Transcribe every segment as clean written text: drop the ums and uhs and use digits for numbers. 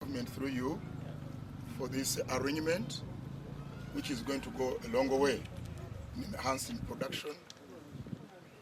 government through you for this arrangement, which is going to go a long way in enhancing production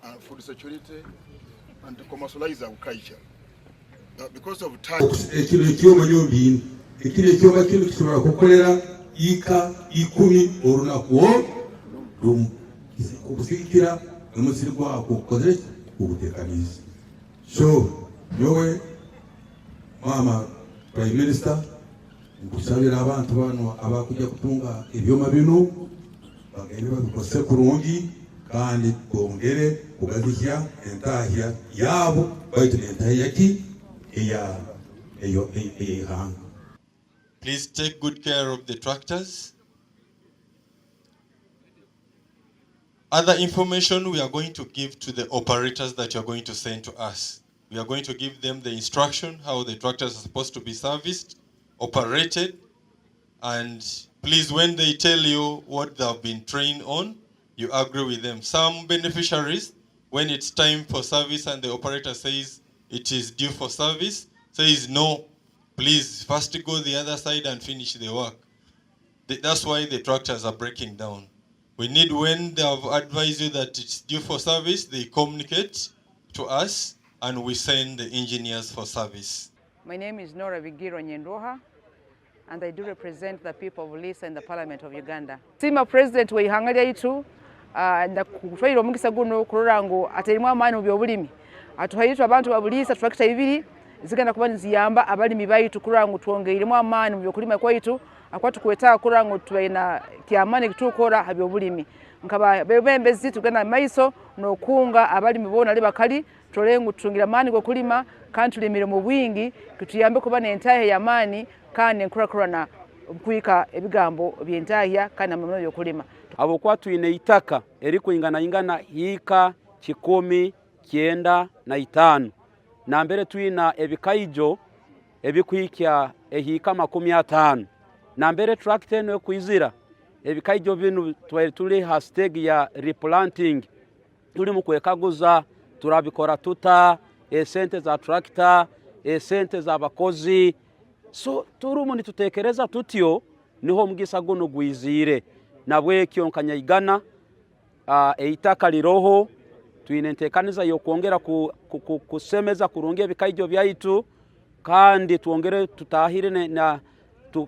and food security and to commercialize agriculture. Because of time, so yowe mama Prime Minister nkusabira abantu bano abakuja kutunga ebyoma bino bagende babikose kurungi kandi bongere kugazihya entahya yabo bayite entahya ki eyo hanga. Please take good care of the tractors. Other information we are going to give to the operators that you are going to send to us. We are going to give them the instruction how the tractors are supposed to be serviced, operated, and please, when they tell you what they have been trained on, you agree with them. Some beneficiaries, when it's time for service and the operator says it is due for service, says no, please first go the other side and finish the work. That's why the tractors are breaking down. We need, when they have advised you that it's due for service, they communicate to us and we send the engineers for service. My name is Nora Vigiro Nyendoha, and I do represent the people of Lisa in the Parliament of Uganda. Sima President we hangalia itu na kutwaira omukisa guno kurango atelimu amani byobulimi. Atuhaitu abantu babulisa tractor ibiri zigenda kuba nziyamba abalimi baitu kurango tuongeiremu amani byokulima kwaitu akwatu kuweta kurango tubaina kiamani kitukora habyobulimi. Nkaba bebembezi tugenda maiso nokunga abalimi bona libakali tolengu tungira mani go kulima kandi tulimire mu bwingi tutuyambe kuba n'entahe ya mani kandi enkurakurana kuika ebigambo by'entahya kandi amamano yo kulima abo kwatwine itaka eriko ingana hika 10,905 na mbere twina ebikaijo ebikwikya ehika 50 na mbere tractor no kuizira ebikaijo binu tuli hashtag ya replanting tuli mu kwekaguza turabikora tuta esente za tractor esente za bakozi so turumu nitutekereza tutyo niho mugisa guno gwizire nabwe kyonkanya igana eitaka liroho twinentekaniza yo kuongera kusemeza kurungia bikaijo byaitu kandi tuongere tutahire na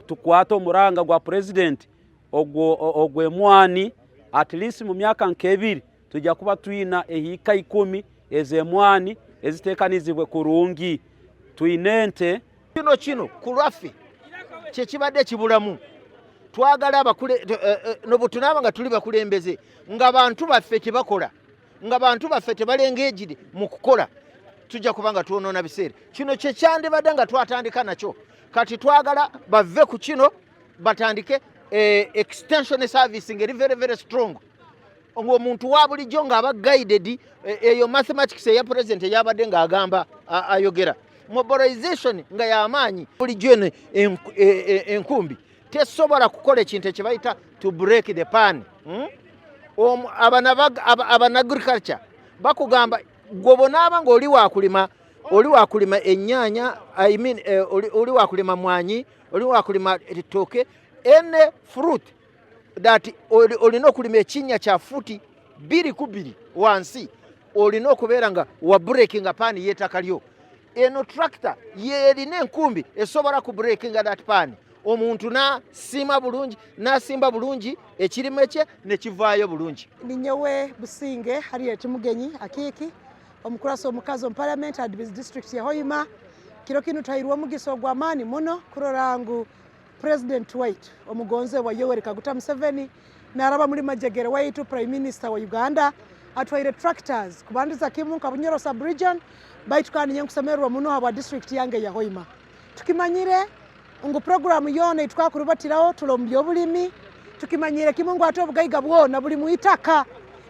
tukwato muranga gwa president ogwe mwani at least mu myaka nkebiri tujya kuba twina ehika 10 ezemwani ezitekanizibwe kurungi twinente kino kulwafi kye kibadde kibulamu twagala abakule nobutunaba nga tuli bakulembeze nga bantu baffe kibakola nga bantu baffe tebalengejide mu kukola tujja kubanga tuonona biseera kino kye kyande badanga twatandika nacho kati twagala bave ku kino batandike extension service ngeri very strong ngo muntu wabulijjo nga aba guided eyo mathematics ya president yabadde nga agamba ayogera mobilization nga yamanyi bulijjo enkumbi tesobola kukola ekintu ekibayita to break the pan abana agriculture bakugamba gobonaba nga oli wakulima ennyanya oli wakulima mwanyi oli wakulima etooke ene fruit that olina okulima ekinnya kya futi 2 wansi olina okubeera nga wa breaking pan yettaka lyo eno tractor yerina enkumbi esobola ku breaking that pan omuntu nasimba bulungi ekirime kye ne kivaayo bulungi. Ninyewe Businge Harriet Mugenyi Akiki omukuraso omukazi mu Parliament Advis District ya Hoima kiro kinu tayirwa mugiso gwa mani muno kurorangu President White omugonze wa Yoweri Kaguta Museveni naraba muri majegere waitu Prime Minister wa Uganda atwaire tractors kubandiza kimu Kabunyoro sub-region baitu kandi nyenkusemerwa muno aba district yange ya Hoima tukimanyire ngo program yone itwakurubatiraho tulombyo bulimi tukimanyire kimungu atobugayiga bwona buli muitaka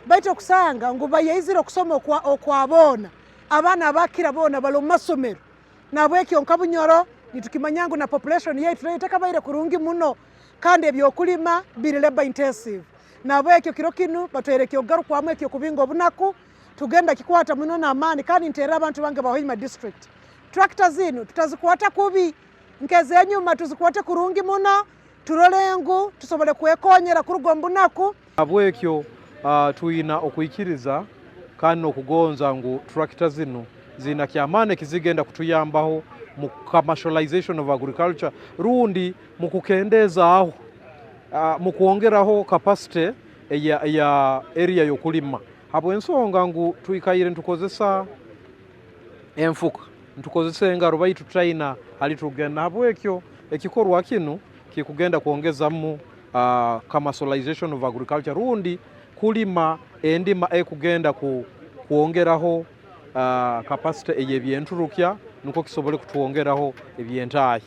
baitu kusanga ngo bayizira kusoma okwabona abana bakira bona balo masomero nabwekyo Kabunyoro nitukimanyangu na population yetu itaka baire kurungi muno kandi ebyokulima biri labor intensive nabwekyo kiro kinu batwerekyo garuko amwekyo kubingo bunaku tugenda kikwata muno na amani kandi ntera abantu bange ba Hoima district tractors zino tutazikwata kubi nkeze nyuma tuzikwate kurungi muno turolengu tusobole kwekonyera kurugwa mbunaku abwekyo tuina okuyikiriza kandi okugonza ngu tractor zino zina kyamane kizigenda kutuyambaho mu commercialization of agriculture rundi mu kukendezaaho mu kuongeraho capacity ya area yokulima hapo ensonga ngu tuikayire ntukozesa enfuka ntukozesa engaro baitu traina ali tugenda habwekyo ekikorwa kino kikugenda kuongezamu commercialization of agriculture rundi kulima endima ekugenda kuongeraho capacity eyebyenturukya nuko kisobole kutuongeraho ebyentayi.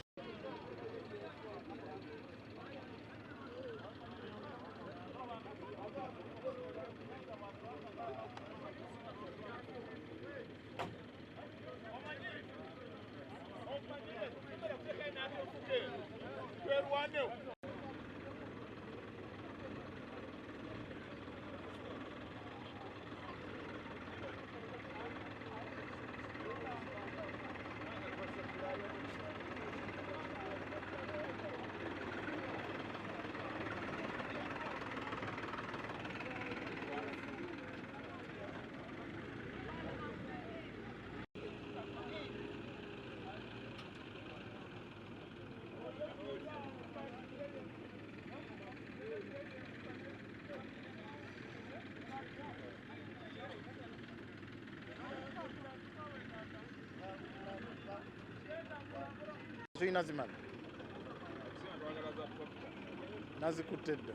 Tuina zimana nazikutedda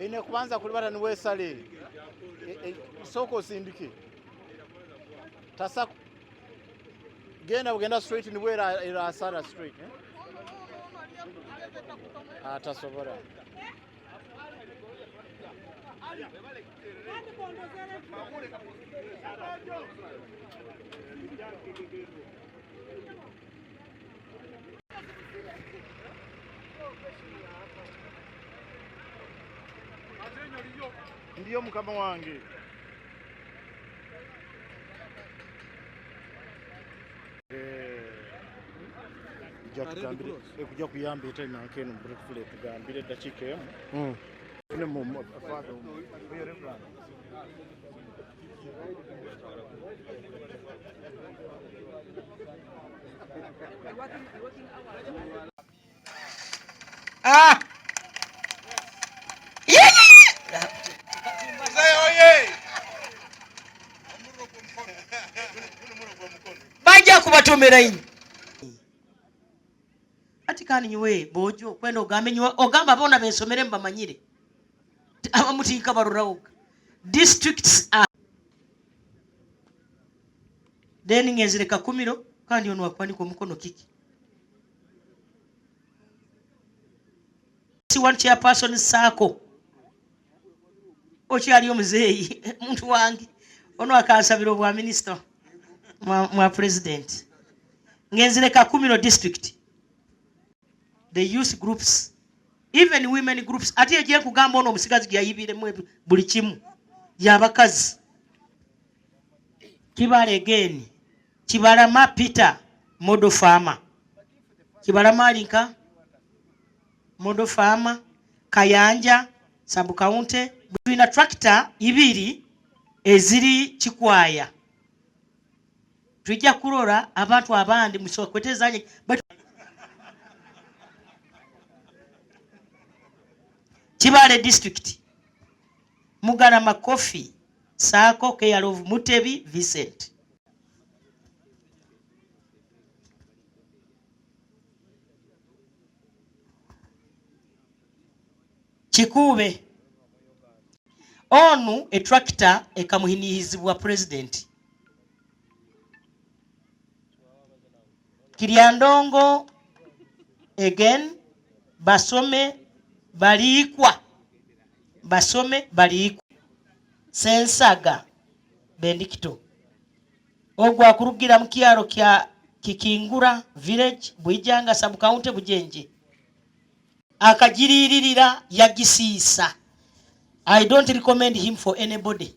ine kubanza kulibata niwe sale soko sindike tasa genda ugenda straight niwe ira asara straight atasobora ndiyo mukama wange kujja kuyamba ete nankeno breakfast tugambire dakika emu ne mu father Baja kubatomera ino ati kani nywe bojo kwenda ogambe nywe ogamba bona bensomere mbamanyire abamutika baruraoka districts are then ngezireka kumiro kandi ono wakwani ko mukono kiki si one chairperson sako ochi ali omuzeyi muntu wangi ono akansabira obwa minister mwa president ngenzireka kumiro district the youth groups even women groups ati eje kugamba ono omusigazi gyayibire mwe buli kimu yabakazi kibale again Kibarama Peter Modo Farmer Kibarama Linka Modo Farmer Kayanja Sabu County between a tractor ibiri eziri Kikwaya tujja kulora abantu abandi musokwetezanye Kibale district Mugarama Coffee Sako care of Mutebi Vincent Kikube onu tractor ekamuhinihizibwa president Kiryandongo again basome balikwa Sensaga Bendikito ogwa kurugira mu kyaro kya Kikingura village Bwijanga sub county Bujenje akagiririra yagisiisa. I don't recommend him for anybody.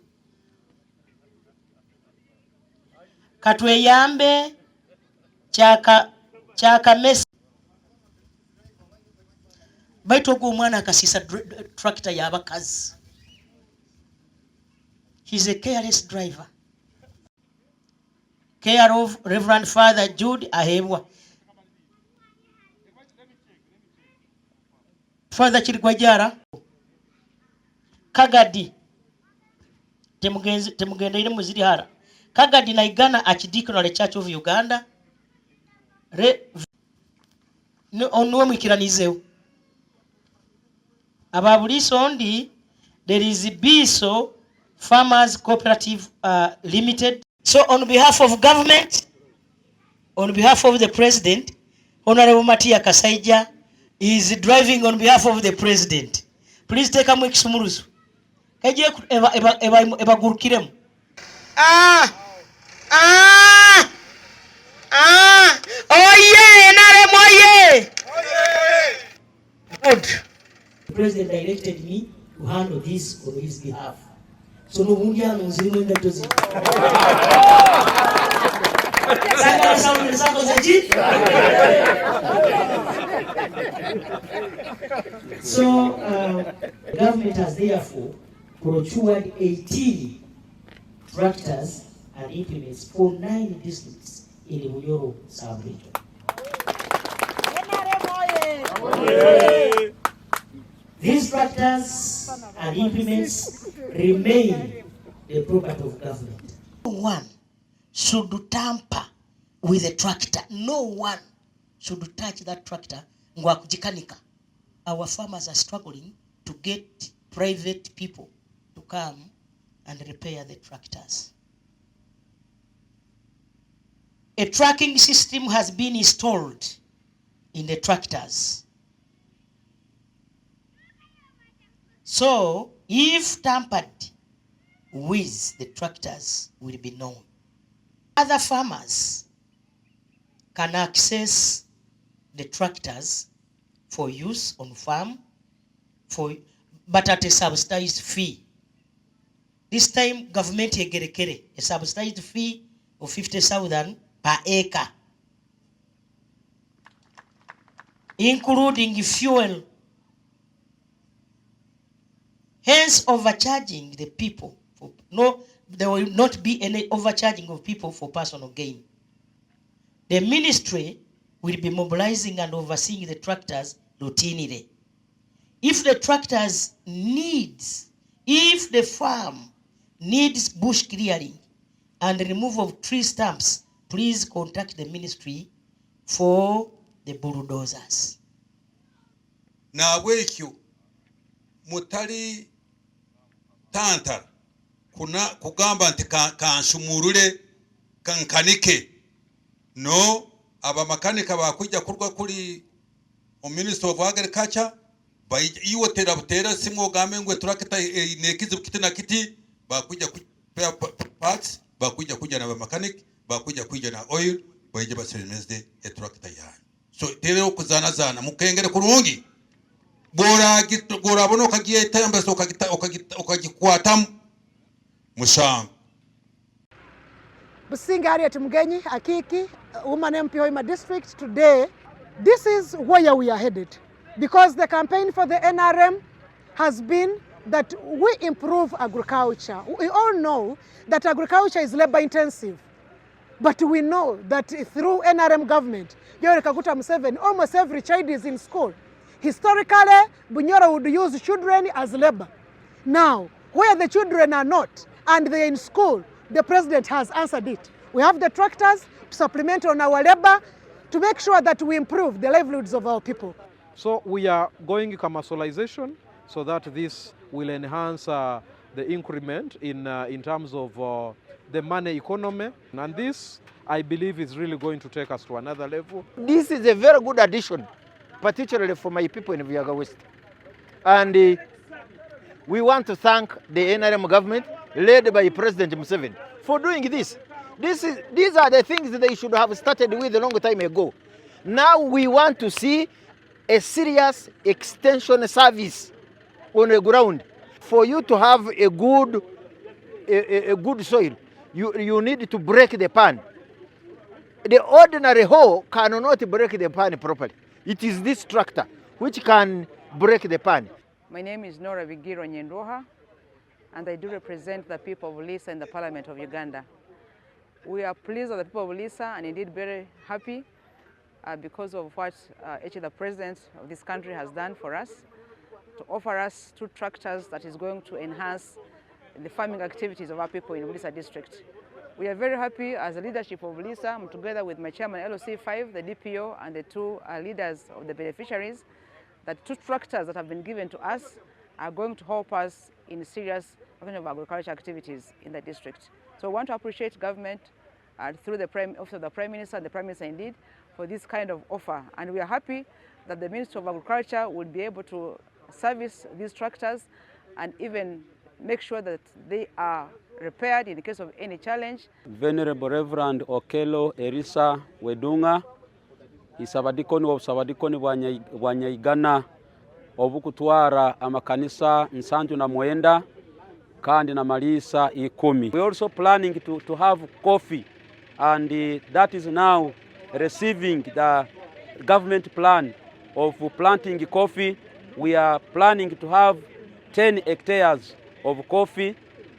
Katweyambe chaka mesi baito go mwana akasisa tractor y'abakazi. He's a careless driver. Care of Reverend Father Jude Ahebwa. Father Chirigwajara Kagadi temugenda ile muziri hara Kagadi na Igana Archdiaconal Church of Uganda onwe mwikiranizeho ababuliso ndi there is Biso Farmers Cooperative Limited. So on behalf of government, on behalf of the president, Honorable Matia Kasaija is driving on behalf of the president. Please take a mwik sumuruzu. Kaje eba gurukiremu. Oye, nare moye. Good. The president directed me to handle this on his behalf. So no mundia no zimo ngatozi. Sanga sauni sanga zaji. So government has therefore procured 18 tractors and implements for 9 districts in the Bunyoro sub-region. These tractors and implements remain the property of government. No one should tamper with a tractor. No one should touch that tractor. Our farmers are struggling to get private people to come and repair the tractors. A tracking system has been installed in the tractors. So, if tampered with, the tractors will be known. Other farmers can access the tractors for use on farm, but at a subsidized fee. This time, government yegerekere a subsidized fee of 50,000 per acre, including fuel. Hence, overcharging the people. There will not be any overcharging of people for personal gain. The ministry will be mobilizing and overseeing the tractors routinely. If the tractors if the farm needs bush clearing and the removal of tree stumps, please contact the ministry for the bulldozers. Na bwekyo mutali tanta kuna kugamba nti kanshumurule kankanike no aba makanika bakujja kurwa kuri Minister of Agriculture iwotera butera simwo game ngwe turakita nekizi kitina kiti bakujja parts bakujja kuja na mechanic bakujja kuja na oil baje basemezde tractor yanyu. So tere okuzana mukengere kurungi bora bono kagiye tembese okagikwatamu mushanga Businga Harriet Mugenyi Akiki, woman MP Hoima district. Today, this is where we are headed, because the campaign for the NRM has been that we improve agriculture. We all know that agriculture is labor intensive, but we know that through NRM government, Yoweri Kaguta Museveni, almost every child is in school. Historically, Bunyoro would use children as labor. Now, where the children are not and they're in school, the president has answered it. We have the tractors to supplement on our labor to make sure that we improve the livelihoods of our people. So we are going commercialization so that this will enhance the increment in terms of the money economy. And this, I believe, is really going to take us to another level. This is a very good addition, particularly for my people in Vihiga West. And we want to thank the NRM government, led by President Museveni, for doing this. These are the things that they should have started with a long time ago. Now we want to see a serious extension service on the ground. For you to have a good soil, you need to break the pan. The ordinary hoe cannot break the pan properly. It is this tractor which can break the pan. My name is Nora Vigiro Nyendoha, and I do represent the people of Lisa in the Parliament of Uganda. We are pleased with the people of Lisa and indeed very happy because of what actually the President of this country has done for us, to offer us 2 tractors that is going to enhance the farming activities of our people in Lisa district. We are very happy as the leadership of Lisa, together with my chairman LOC5, the DPO, and the 2 leaders of the beneficiaries, that 2 tractors that have been given to us are going to help us in serious of agriculture activities in the district. So I want to appreciate government through the Office of the Prime Minister and the Prime Minister indeed for this kind of offer. And we are happy that the Ministry of Agriculture will be able to service these tractors and even make sure that they are repaired in the case of any challenge. Venerable Reverend Okelo Erisa Wedunga, isabadikoni obusabadikoni bwanyaigana obukutwara amakanisa nsanju na mwenda kandi na malisa 10. We also planning to have coffee, and that is now receiving the government plan of planting coffee. We are planning to have 10 hectares of coffee,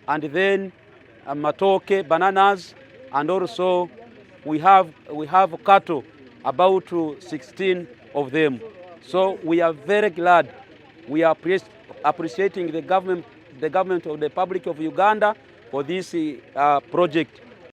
and then matoke, bananas, and also we have cattle, about 16 of them. So we are very glad. We are appreciating the government of the Republic of Uganda for this project.